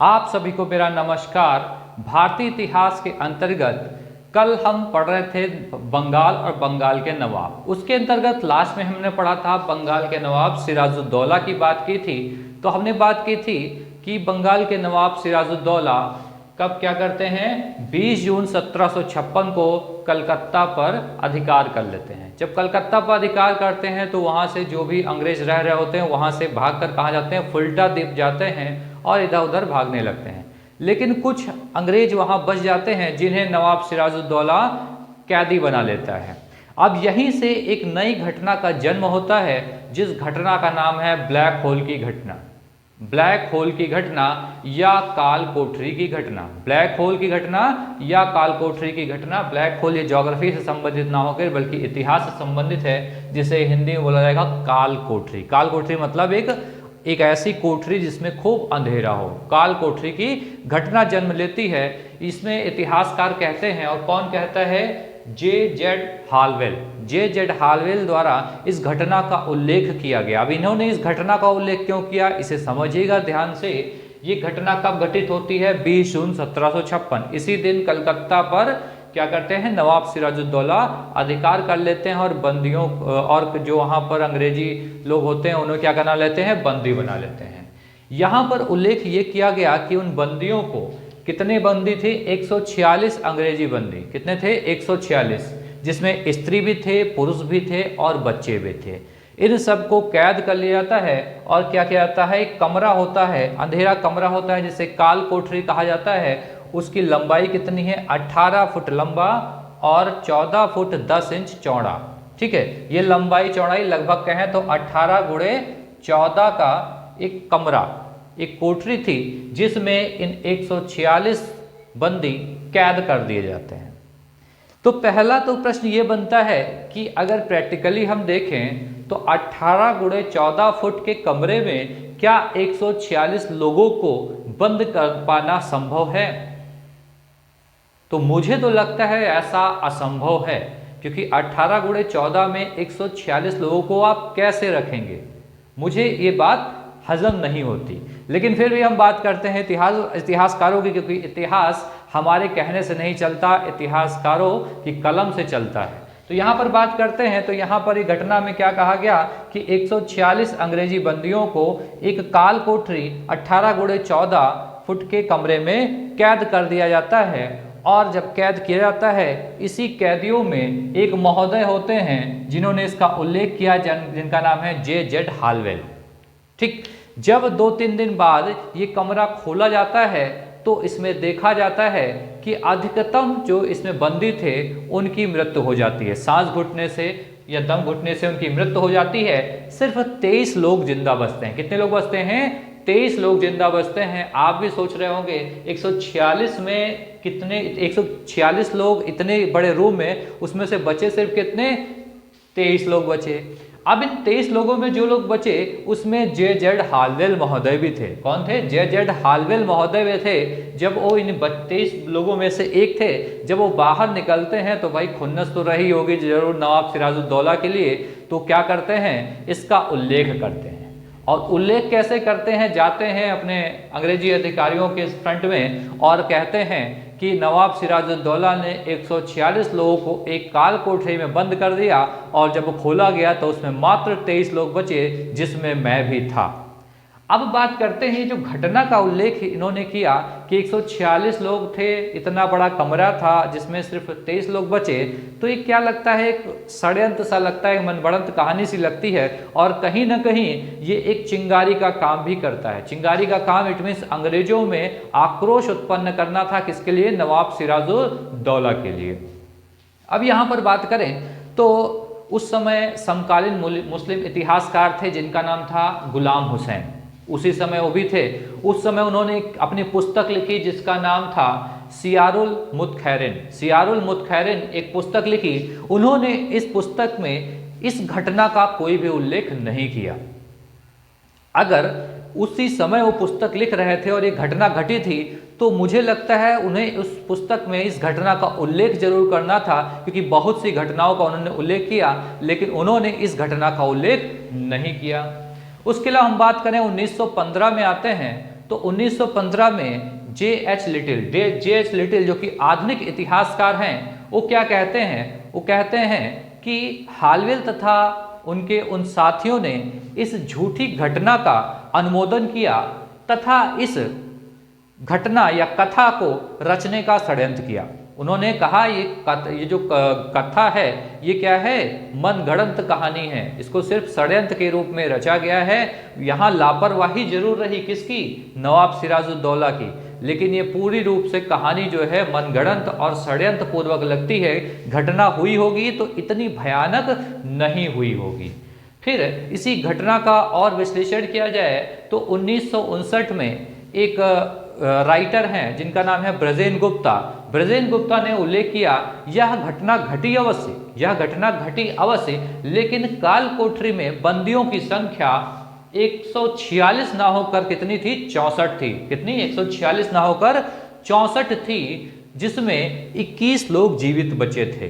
आप सभी को मेरा नमस्कार। भारतीय इतिहास के अंतर्गत कल हम पढ़ रहे थे बंगाल और बंगाल के नवाब। उसके अंतर्गत लास्ट में हमने पढ़ा था बंगाल के नवाब सिराजुद्दौला की बात की थी। तो हमने बात की थी कि बंगाल के नवाब सिराजुद्दौला कब क्या करते हैं, 20 जून 1756 को कलकत्ता पर अधिकार कर लेते हैं। जब कलकत्ता पर अधिकार करते हैं तो वहाँ से जो भी अंग्रेज रह रहे होते हैं वहाँ से भागकर कहाँ जाते हैं, फुल्टा द्वीप जाते हैं और इधर उधर भागने लगते हैं। लेकिन कुछ अंग्रेज वहाँ बच जाते हैं जिन्हें नवाब सिराजुद्दौला कैदी बना लेता है। अब यहीं से एक नई घटना का जन्म होता है जिस घटना का नाम है ब्लैक होल की घटना। ब्लैक होल की घटना या काल कोठरी की घटना। ब्लैक होल की घटना या काल कोठरी की घटना। ब्लैक होल ये ज्योग्राफी से संबंधित ना होकर बल्कि इतिहास से संबंधित है, जिसे हिंदी में बोला जाएगा काल कोठरी। काल कोठरी मतलब एक ऐसी कोठरी जिसमें खूब अंधेरा हो। काल कोठरी की घटना जन्म लेती है। इसमें इतिहासकार कहते हैं, और कौन कहता है, जे.जेड. हालवेल। जे.जेड. हालवेल द्वारा इस घटना का उल्लेख किया गया। अब इन्होंने इस घटना का उल्लेख क्यों किया, इसे समझिएगा ध्यान से। ये घटना कब घटित होती है, 20 जून 1756। इसी दिन कलकत्ता पर क्या करते हैं, नवाब सिराजुद्दौला अधिकार कर लेते हैं और बंदियों और जो वहाँ पर अंग्रेजी लोग होते हैं उन्हें क्या बना लेते हैं, बंदी बना लेते हैं। यहाँ पर उल्लेख ये किया गया कि उन बंदियों को, कितने बंदी थे, 146 अंग्रेजी बंदी। कितने थे, 146, जिसमें स्त्री भी थे, पुरुष भी थे और बच्चे भी थे। इन सबको कैद कर लिया जाता है और क्या किया जाता है, एक कमरा होता है, अंधेरा कमरा होता है जिसे काल कोठरी कहा जाता है। उसकी लंबाई कितनी है, 18 फुट लंबा और 14 फुट 10 इंच चौड़ा। ठीक है, ये लंबाई चौड़ाई लगभग कहें तो 18 गुणे 14 का एक कमरा, एक कोठरी थी जिसमें इन 146 बंदी कैद कर दिए जाते हैं। तो पहला तो प्रश्न ये बनता है कि अगर प्रैक्टिकली हम देखें तो 18 गुणे 14 फुट के कमरे में क्या 146 लोगों को बंद कर पाना संभव है? तो मुझे तो लगता है ऐसा असंभव है, क्योंकि 18 गुणे 14 में 146 लोगों को आप कैसे रखेंगे, मुझे ये बात हजम नहीं होती। लेकिन फिर भी हम बात करते हैं इतिहासकारों की, क्योंकि इतिहास हमारे कहने से नहीं चलता, इतिहासकारों की कलम से चलता है। तो यहाँ पर बात करते हैं तो यहाँ पर एक घटना में क्या कहा गया कि 146 अंग्रेजी बंदियों को एक काल कोठरी 18 गुणे 14 फुट के कमरे में कैद कर दिया जाता है। और जब कैद किया जाता है, इसी कैदियों में एक महोदय होते हैं जिन्होंने इसका उल्लेख किया, जिनका नाम है जे.जेड. हालवेल। ठीक, जब 2-3 दिन बाद ये कमरा खोला जाता है तो इसमें देखा जाता है कि अधिकतम जो इसमें बंदी थे उनकी मृत्यु हो जाती है। सांस घुटने से या दम घुटने से उनकी मृत्यु हो जाती है। सिर्फ 23 लोग जिंदा बचते हैं। कितने लोग बचते हैं, 23 लोग जिंदा बचते हैं। आप भी सोच रहे होंगे 146 में कितने, 146 लोग इतने बड़े रूम में, उसमें से बचे सिर्फ कितने, 23 लोग बचे। अब इन 23 लोगों में जो लोग बचे उसमें जे.जेड. हालवेल महोदय भी थे। कौन थे, जे.जेड. हालवेल महोदय भी थे। जब वो इन 23 लोगों में से एक थे, जब वो बाहर निकलते हैं तो भाई खुन्नस तो रही होगी जरूर नवाब सिराजुद्दौला के लिए। तो क्या करते हैं, इसका उल्लेख करते हैं। और उल्लेख कैसे करते हैं, जाते हैं अपने अंग्रेजी अधिकारियों के फ्रंट में और कहते हैं कि नवाब सिराजुद्दौला ने 146 लोगों को एक काल कोठरी में बंद कर दिया और जब खोला गया तो उसमें मात्र 23 लोग बचे, जिसमें मैं भी था। अब बात करते हैं जो घटना का उल्लेख इन्होंने किया कि 146 लोग थे, इतना बड़ा कमरा था जिसमें सिर्फ 23 लोग बचे। तो ये क्या लगता है, एक षड्यंत्र सा लगता है, मनगढ़ंत कहानी सी लगती है। और कहीं ना कहीं ये एक चिंगारी का काम भी करता है। चिंगारी का काम इट मीन्स अंग्रेजों में आक्रोश उत्पन्न करना था, किसके लिए, नवाब सिराजुद्दौला के लिए। अब यहाँ पर बात करें तो उस समय समकालीन मुस्लिम इतिहासकार थे जिनका नाम था गुलाम हुसैन। उसी समय वो भी थे। उस समय उन्होंने अपनी पुस्तक लिखी जिसका नाम था सियारुल मुतखैरिन। सियारुल मुतखैरिन एक पुस्तक लिखी। उन्होंने इस पुस्तक में इस घटना का कोई भी उल्लेख नहीं किया। अगर उसी समय वो पुस्तक लिख रहे थे और ये घटना घटी थी तो मुझे लगता है उन्हें उस पुस्तक में इस घटना का उल्लेख जरूर करना था, क्योंकि बहुत सी घटनाओं का उन्होंने उल्लेख किया लेकिन उन्होंने इस घटना का उल्लेख नहीं किया। उसके अलावा हम बात करें 1915 में आते हैं तो 1915 में जे.एच. लिटिल जो कि आधुनिक इतिहासकार हैं, वो क्या कहते हैं? वो कहते हैं कि हालवेल तथा उनके उन साथियों ने इस झूठी घटना का अनुमोदन किया तथा इस घटना या कथा को रचने का षड्यंत्र किया। उन्होंने कहा ये जो कथा है ये क्या है? मनगढ़ंत कहानी है, इसको सिर्फ षड्यंत्र के रूप में रचा गया है। यहाँ लापरवाही जरूर रही किसकी? नवाब सिराजुद्दौला की, लेकिन ये पूरी रूप से कहानी जो है मनगढ़ंत और षड्यंत्र पूर्वक लगती है। घटना हुई होगी तो इतनी भयानक नहीं हुई होगी। फिर इसी घटना का और विश्लेषण किया जाए तो 1959 में एक राइटर हैं जिनका नाम है ब्रजेन गुप्ता। ब्रजेन गुप्ता ने उल्लेख किया यह घटना घटी अवश्य, लेकिन काल कोठरी में बंदियों की संख्या 146 ना होकर कितनी थी? 64 थी। कितनी? 146 ना होकर 64 थी, जिसमें 21 लोग जीवित बचे थे।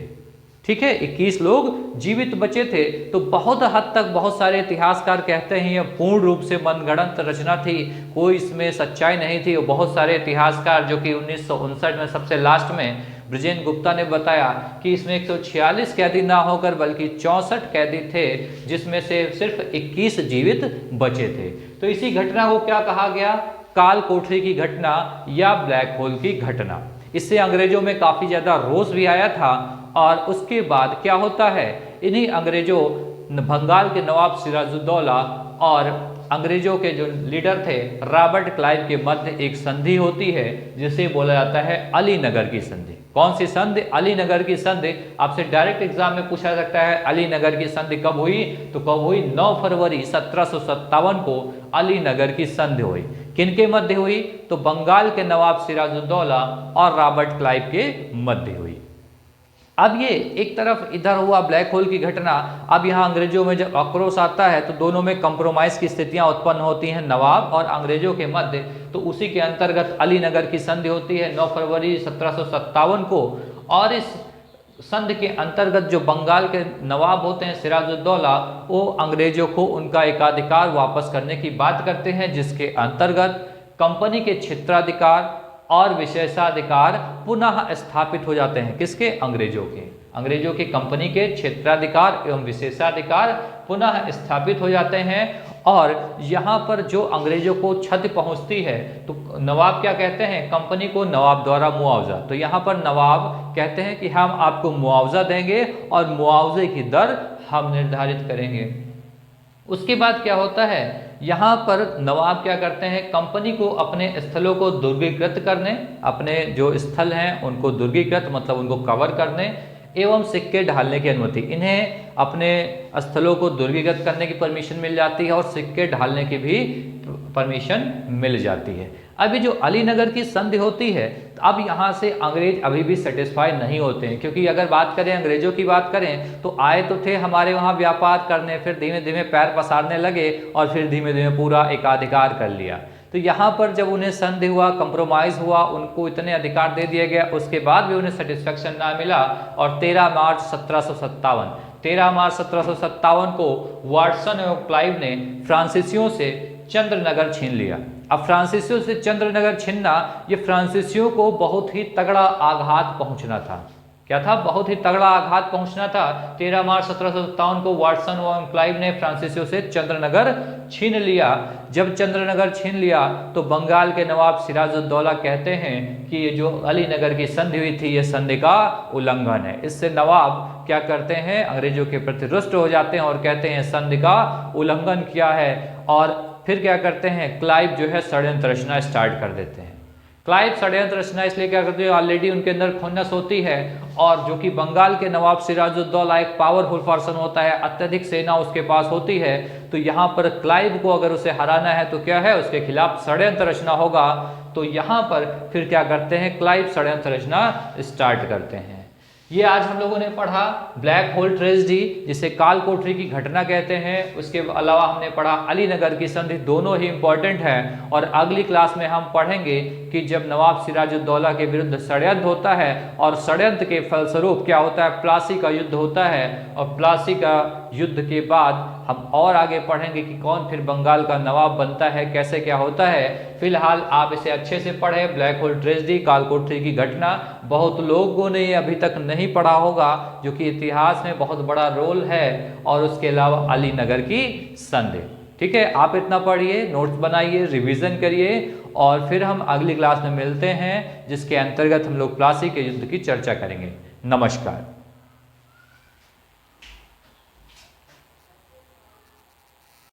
ठीक है, 21 लोग जीवित बचे थे। तो बहुत हद तक बहुत सारे इतिहासकार कहते हैं यह पूर्ण रूप से मनगढ़ंत रचना थी, कोई इसमें सच्चाई नहीं थी। और बहुत सारे इतिहासकार जो कि 1959 में सबसे लास्ट में ब्रजेन गुप्ता ने बताया कि इसमें 146 कैदी ना होकर बल्कि 64 कैदी थे, जिसमें से सिर्फ 21 जीवित बचे थे। तो इसी घटना को क्या कहा गया? काल कोठरी की घटना या ब्लैक होल की घटना। इससे अंग्रेजों में काफ़ी ज़्यादा रोष भी आया था। और उसके बाद क्या होता है? इन्हीं अंग्रेजों बंगाल के नवाब सिराजुद्दौला और अंग्रेजों के जो लीडर थे रॉबर्ट क्लाइव के मध्य एक संधि होती है, जिसे बोला जाता है अलीनगर की संधि। कौन सी संधि? अलीनगर की संधि। आपसे डायरेक्ट एग्जाम में पूछा सकता है अलीनगर की संधि कब हुई? तो कब हुई? 9 फरवरी 1757 को अलीनगर की संधि हुई। किनके मध्य हुई? तो बंगाल के नवाब सिराजुद्दौला और रॉबर्ट क्लाइव के मध्य हुई। अब ये एक तरफ इधर हुआ ब्लैक होल की घटना। अब यहाँ अंग्रेजों में जब आक्रोश आता है तो दोनों में कंप्रोमाइज की स्थितियां उत्पन्न होती हैं नवाब और अंग्रेजों के मध्य। तो उसी के अंतर्गत अलीनगर की संधि होती है 9 फरवरी 1757 को। और इस संधि के अंतर्गत जो बंगाल के नवाब होते हैं सिराजुद्दौला, वो अंग्रेजों को उनका एकाधिकार वापस करने की बात करते हैं, जिसके अंतर्गत कंपनी के क्षेत्राधिकार और विशेषाधिकार पुनः स्थापित हो जाते हैं। किसके? अंग्रेजों के कंपनी के क्षेत्राधिकार एवं विशेषाधिकार पुनः स्थापित हो जाते हैं। और यहाँ पर जो अंग्रेजों को क्षति पहुँचती है तो नवाब क्या कहते हैं? कंपनी को नवाब द्वारा मुआवजा। तो यहाँ पर नवाब कहते हैं कि हम आपको मुआवजा देंगे और मुआवजे की दर हम निर्धारित करेंगे। उसके बाद क्या होता है? यहाँ पर नवाब क्या करते हैं? कंपनी को अपने स्थलों को दुर्गीकृत करने, अपने जो स्थल हैं उनको दुर्गीकृत मतलब उनको कवर करने एवं सिक्के ढालने की अनुमति। इन्हें अपने स्थलों को दुर्गीकृत करने की परमिशन मिल जाती है और सिक्के ढालने की भी परमिशन मिल जाती है। अभी जो अलीनगर की संधि होती है, अब यहाँ से अंग्रेज अभी भी सेटिस्फाई नहीं होते हैं, क्योंकि अगर बात करें अंग्रेजों की बात करें तो आए तो थे हमारे वहाँ व्यापार करने, फिर धीमे धीमे पैर पसारने लगे और फिर धीमे धीमे पूरा एकाधिकार कर लिया। तो यहाँ पर जब उन्हें संधि हुआ, कंप्रोमाइज़ हुआ, उनको इतने अधिकार दे दिया गया, उसके बाद भी उन्हें सेटिस्फेक्शन ना मिला। और 13 मार्च 1757 को वाटसन एवं क्लाइव ने फ्रांसीसियों से चंद्रनगर छीन लिया। अब फ्रांसीसियों से चंद्रनगर छीनना, ये फ्रांसीसियों को बहुत ही तगड़ा आघात पहुंचना था। क्या था? बहुत ही तगड़ा आघात पहुंचना था। 13 मार्च 1757 को वाटसन एवं क्लाइव ने फ्रांसीसियों से चंद्रनगर छीन लिया। जब चंद्रनगर छीन लिया तो बंगाल के नवाब सिराजुद्दौला कहते हैं कि ये जो अलीनगर की संधि हुई थी ये संधि का उल्लंघन है। इससे नवाब क्या करते हैं? अंग्रेजों के प्रति रुष्ट हो जाते हैं और कहते हैं संधि का उल्लंघन किया है। और फिर क्या करते हैं? क्लाइव जो है षड्यंत्र रचना स्टार्ट कर देते हैं। क्लाइव षड्यंत्र रचना इसलिए क्या करते हैं? ऑलरेडी उनके अंदर खुन्नस होती है, और जो कि बंगाल के नवाब सिराजुद्दौला एक पावरफुल पर्सन होता है, अत्यधिक सेना उसके पास होती है। तो यहाँ पर क्लाइव को अगर उसे हराना है तो क्या है? उसके खिलाफ षड्यंत्र रचना होगा। तो यहाँ पर फिर क्या करते हैं? क्लाइव षड्यंत्र रचना स्टार्ट करते हैं। ये आज हम लोगों ने पढ़ा ब्लैक होल ट्रेजेडी, जिसे काल कोठरी की घटना कहते हैं। उसके अलावा हमने पढ़ा अलीनगर की संधि, दोनों ही इंपॉर्टेंट हैं। और अगली क्लास में हम पढ़ेंगे कि जब नवाब सिराजुद्दौला के विरुद्ध षड्यंत्र होता है और षड्यंत्र के फलस्वरूप क्या होता है? प्लासी का युद्ध होता है, और प्लासी का युद्ध के बाद हम और आगे पढ़ेंगे कि कौन फिर बंगाल का नवाब बनता है, कैसे क्या होता है। फिलहाल आप इसे अच्छे से पढ़ें। ब्लैक होल ट्रेजेडी, कालकोठरी की घटना, बहुत लोगों ने ये अभी तक नहीं पढ़ा होगा, जो कि इतिहास में बहुत बड़ा रोल है, और उसके अलावा अलीनगर की संधि। ठीक है, आप इतना पढ़िए, नोट्स बनाइए, रिवीजन करिए, और फिर हम अगली क्लास में मिलते हैं, जिसके अंतर्गत हम लोग प्लासी के युद्ध की चर्चा करेंगे। नमस्कार।